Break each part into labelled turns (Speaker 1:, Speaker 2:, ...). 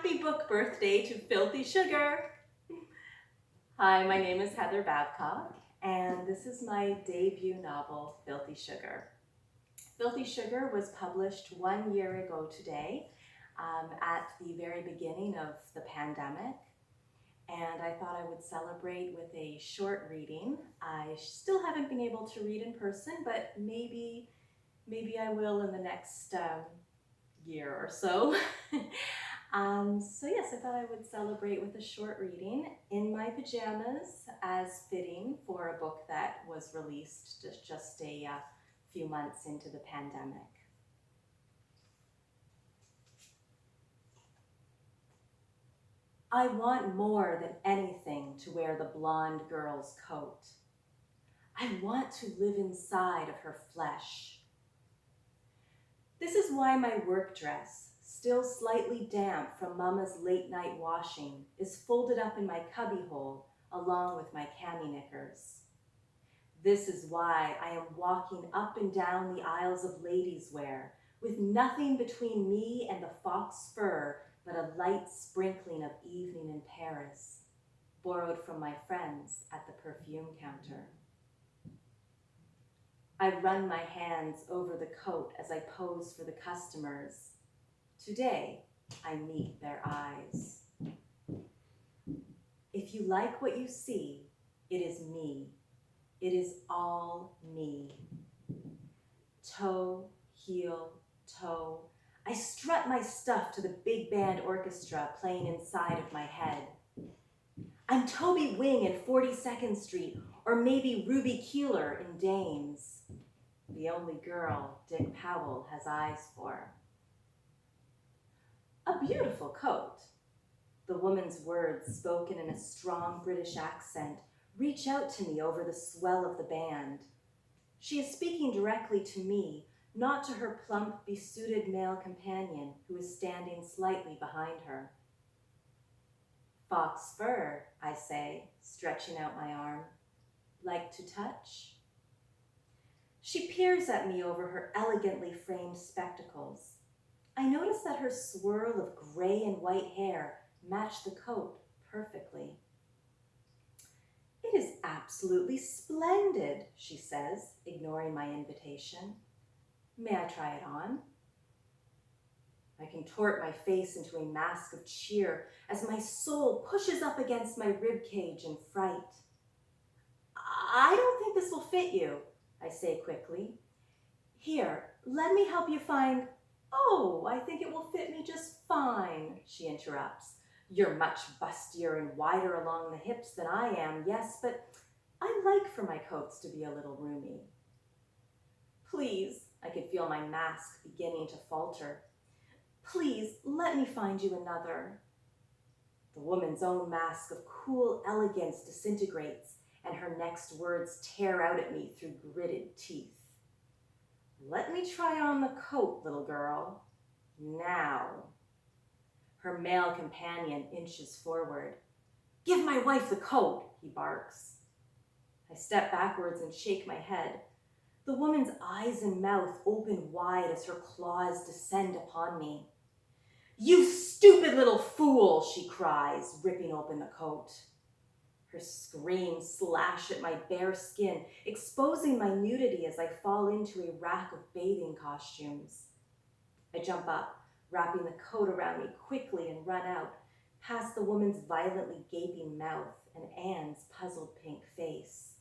Speaker 1: Happy book birthday to Filthy Sugar! Hi, my name is Heather Babcock, and this is my debut novel, Filthy Sugar. Filthy Sugar was published 1 year ago today, at the very beginning of the pandemic, and I thought I would celebrate with a short reading. I still haven't been able to read in person, but maybe I will in the next year or so. So yes, I thought I would celebrate with a short reading in my pajamas, as fitting for a book that was released just a few months into the pandemic. I want more than anything to wear the blonde girl's coat. I want to live inside of her flesh. This is why my work dress, still slightly damp from Mama's late night washing, is folded up in my cubbyhole along with my cami knickers. This is why I am walking up and down the aisles of ladies' wear with nothing between me and the fox fur but a light sprinkling of evening in Paris, borrowed from my friends at the perfume counter. I run my hands over the coat as I pose for the customers. Today, I meet their eyes. If you like what you see, it is me. It is all me. Toe, heel, toe. I strut my stuff to the big band orchestra playing inside of my head. I'm Toby Wing in 42nd Street, or maybe Ruby Keeler in Dames. The only girl Dick Powell has eyes for. A beautiful coat. The woman's words, spoken in a strong British accent, reach out to me over the swell of the band. She is speaking directly to me, not to her plump, besuited male companion who is standing slightly behind her. Fox fur, I say, stretching out my arm. Like to touch? She peers at me over her elegantly framed spectacles. I notice that her swirl of gray and white hair match the coat perfectly. It is absolutely splendid, she says, ignoring my invitation. May I try it on? I contort my face into a mask of cheer as my soul pushes up against my ribcage in fright. I don't think this will fit you, I say quickly. Here, let me help you find... Oh, I think it will fit me just fine, she interrupts. You're much bustier and wider along the hips than I am, yes, but I like for my coats to be a little roomy. Please, I could feel my mask beginning to falter. Please, let me find you another. The woman's own mask of cool elegance disintegrates, and her next words tear out at me through gritted teeth. Let me try on the coat, little girl. Now. Her male companion inches forward. Give my wife the coat, he barks. I step backwards and shake my head. The woman's eyes and mouth open wide as her claws descend upon me. You stupid little fool, she cries, ripping open the coat. Her screams slash at my bare skin, exposing my nudity as I fall into a rack of bathing costumes. I jump up, wrapping the coat around me quickly and run out, past the woman's violently gaping mouth and Anne's puzzled pink face.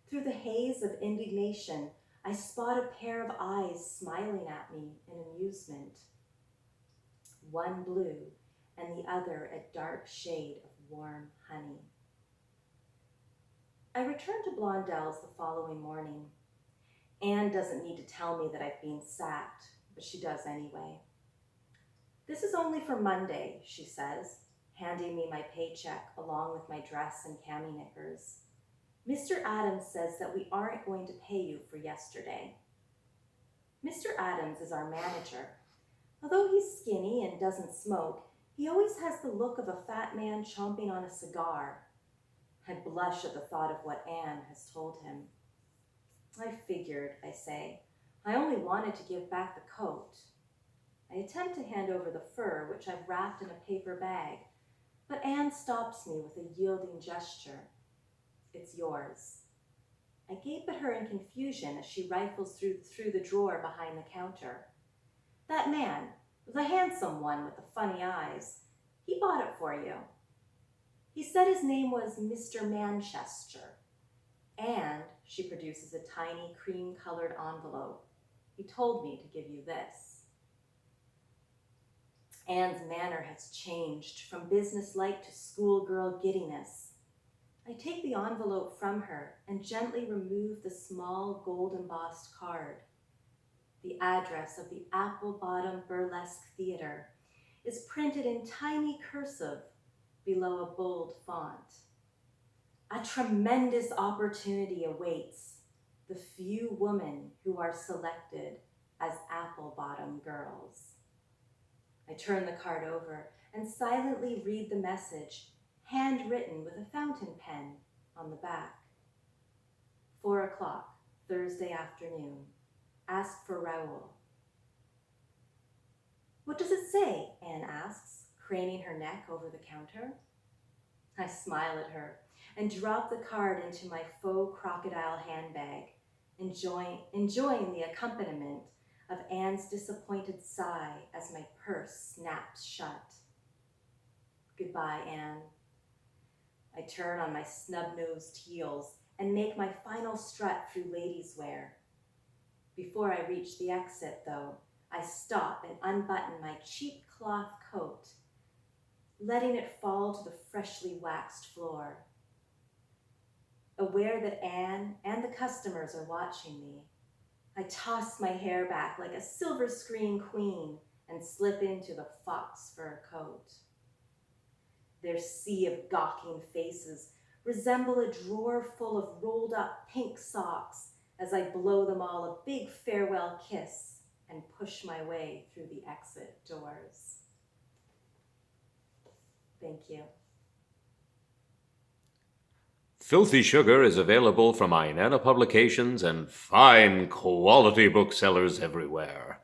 Speaker 1: Through the haze of indignation, I spot a pair of eyes smiling at me in amusement. One blue and the other a dark shade of warm honey. I return to Blondell's the following morning. Anne doesn't need to tell me that I've been sacked, but she does anyway. This is only for Monday, she says, handing me my paycheck along with my dress and cami knickers. Mr. Adams says that we aren't going to pay you for yesterday. Mr. Adams is our manager. Although he's skinny and doesn't smoke, he always has the look of a fat man chomping on a cigar. I blush at the thought of what Anne has told him. I figured, I say. I only wanted to give back the coat. I attempt to hand over the fur, which I've wrapped in a paper bag, but Anne stops me with a yielding gesture. It's yours. I gape at her in confusion as she rifles through the drawer behind the counter. That man, the handsome one with the funny eyes, he bought it for you. He said his name was Mr. Manchester. And she produces a tiny cream-colored envelope. He told me to give you this. Anne's manner has changed from businesslike to schoolgirl giddiness. I take the envelope from her and gently remove the small gold-embossed card. The address of the Apple Bottom Burlesque Theater is printed in tiny cursive below a bold font. A tremendous opportunity awaits the few women who are selected as Apple Bottom girls. I turn the card over and silently read the message, handwritten with a fountain pen on the back. 4 o'clock, Thursday afternoon. Ask for Raoul. What does it say? Anne asks, craning her neck over the counter. I smile at her and drop the card into my faux crocodile handbag, enjoying the accompaniment of Anne's disappointed sigh as my purse snaps shut. Goodbye, Anne. I turn on my snub-nosed heels and make my final strut through ladies' wear. Before I reach the exit, though, I stop and unbutton my cheap cloth coat, letting it fall to the freshly waxed floor. Aware that Anne and the customers are watching me, I toss my hair back like a silver screen queen and slip into the fox fur coat. Their sea of gawking faces resemble a drawer full of rolled up pink socks as I blow them all a big farewell kiss and push my way through the exit doors. Thank you.
Speaker 2: Filthy Sugar is available from Ainana Publications and fine quality booksellers everywhere.